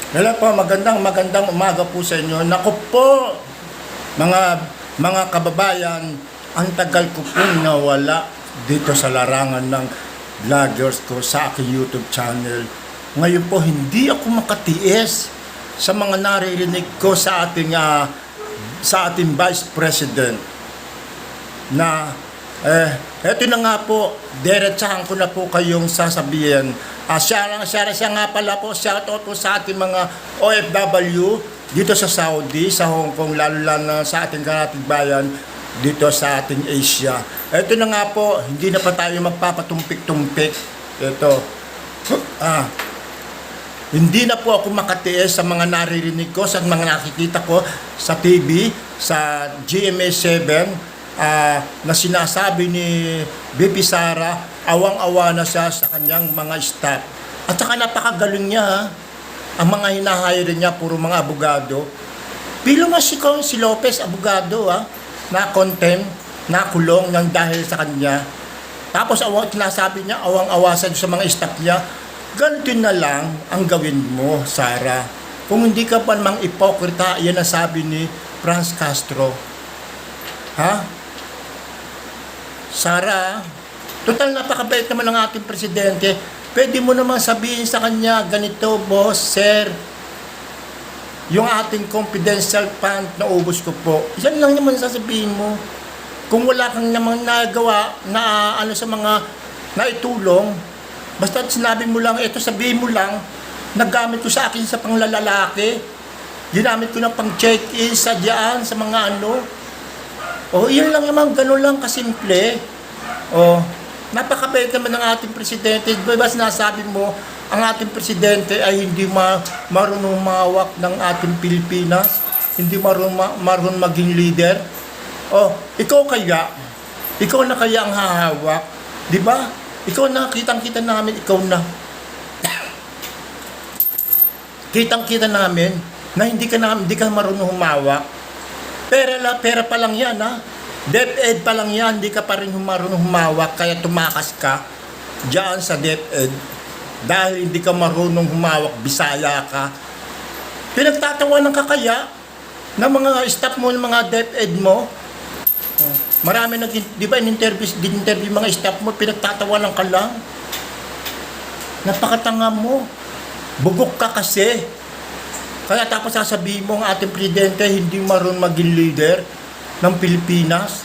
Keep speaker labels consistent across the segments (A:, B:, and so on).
A: Hello po, magandang umaga po sa inyo. Naku po, mga kababayan, ang tagal ko pong nawala dito sa larangan ng vloggers ko sa aking YouTube channel. Ngayon po, hindi ako makatiis sa mga naririnig ko sa ating Vice President na eto na nga po, diretsahan ko na po kayong sasabihin. Siya nga pala po, shoutout po sa ating mga OFW dito sa Saudi, sa Hong Kong, lalo na sa ating karatig bayan dito sa ating Asia. Eto na nga po, hindi na pa tayo magpapatumpik-tumpik. Ito, hindi na po ako makatiis sa mga naririnig ko, sa mga nakikita ko sa TV, sa GMA7, na sinasabi ni BP Sara, awang-awa na siya sa kanyang mga staff. At saka napakagaling niya, ha? Ang mga hinahire niya, puro mga abogado. Pilo nga si Lopez, abogado, ha? Na-contempt, nakulong ng dahil sa kanya. Tapos sinasabi niya, awang-awa sa mga staff niya. Ganito na lang ang gawin mo, Sara. Kung hindi ka pa mang ipokrita, yan ang sabi ni Franz Castro. Ha? Sara, total napakabait naman ng ating presidente. Pwede mo naman sabihin sa kanya, ganito, boss, sir, yung ating confidential fund na ubos ko po. Yan lang naman sasabihin mo. Kung wala kang namang nagawa na sa mga naitulong, basta sinabi mo lang, ito sabihin mo lang, naggamit ko sa akin sa panglalalaki, ginamit ko na pang check-in sa diyan, sa mga yun lang naman, gano'n lang kasimple. Napakabait naman ng ating presidente. Diba sinasabi mo, ang ating presidente ay hindi marunong mawak ng ating Pilipinas, hindi marunong maging leader. Ikaw na kaya ang hahawak, di ba? Ikaw na, kitang-kita namin, ikaw na. Kitang-kita namin na hindi ka marunong humawak. Pera pa lang yan, ha? DepEd pa lang yan, hindi ka pa rin marunong humawak, kaya tumakas ka diyan sa DepEd dahil hindi ka marunong humawak, Bisaya ka. Pinagtatawanan ka kaya ng mga staff mo, ng mga DepEd mo. Marami di ba in-interview mga staff mo, pinagtatawanan ka lang. Napakatanga mo. Bugok ka kasi. Kaya tapos sasabihin mo ang ating presidente hindi marunong maging leader ng Pilipinas.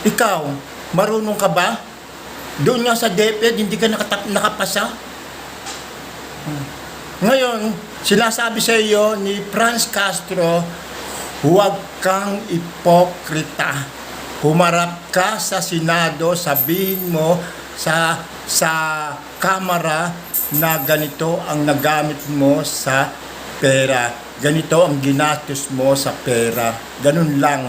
A: Ikaw, marunong ka ba? Doon nga sa DepEd, hindi ka nakapasa. Ngayon, sinasabi sa iyo ni Franz Castro, huwag kang ipokrita. Humarap ka sa Senado, sabihin mo sa Kamara na ganito ang nagamit mo sa pera. Ganito ang ginastos mo sa pera. Ganun lang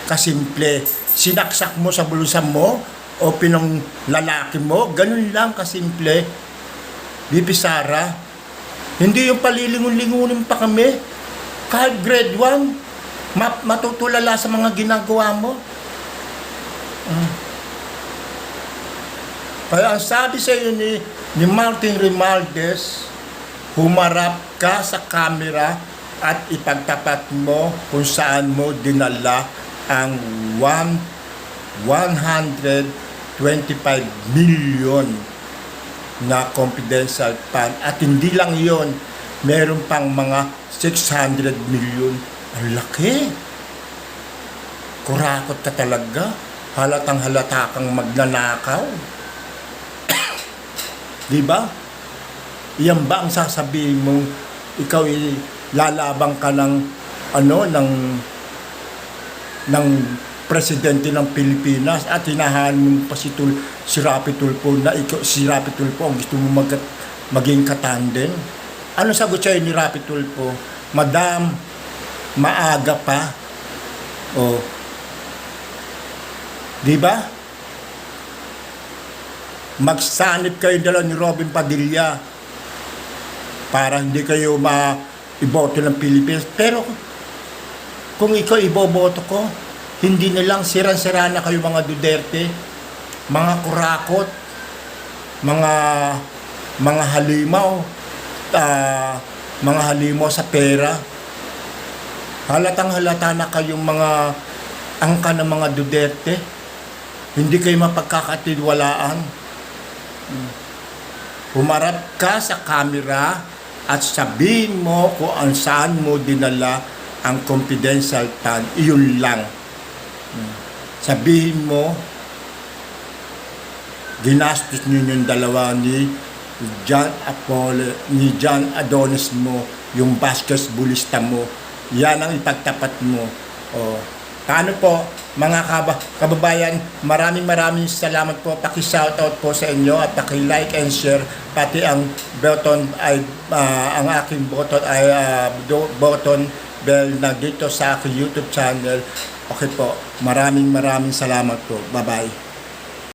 A: kasimple. Sinaksak mo sa bulusan mo o pinong lalaki mo. Ganun lang kasimple. BP Sara, hindi yung palilingon-lingunin pa kami. Kahit grade 1, matutulala sa mga ginagawa mo. Kaya ang sabi sa iyo ni Martin Romualdez, humarap ka sa camera at ipagtapat mo kung saan mo dinala ang 125 million na confidential fund. At hindi lang yon, meron pang mga 600 million. Ang laki. Kurakot ka talaga. Halatang halata kang magnanakaw. Diba? Iyan ba ang sasabihin mong ikaw lalabang ka ng presidente ng Pilipinas at hinahaan mo pa si Rapi Tulfo na si Rapi Tulfo ang gusto mo maging katandem? Ano sagot sa'yo ni Rapi Tulfo? Madam, maaga pa. Di ba? Magsanip kayo dala ni Robin Padilla para hindi kayo iboto ng Pilipinas. Pero kung ikaw iboboto ko, hindi na lang sira-sira na kayo mga Duterte, mga kurakot, mga halimaw, mga halimo sa pera. Halatang halata na kayong mga angka ng mga Duterte. Hindi kayo mapagkakatiwalaan. Humarap ka sa camera at sabihin mo kung saan mo dinala ang confidential fund. Iyon lang. Sabihin mo, ginastos nyo yung dalawa ni John Adonis mo, yung basketballista mo. Yan ang ipagtapat mo. O, paano po, mga kababayan, maraming salamat po. Paki-shoutout po sa inyo at paki-like and share. Pati ang button ay, ang aking button ay button bell na dito sa aking YouTube channel. Okay po, maraming salamat po. Bye-bye.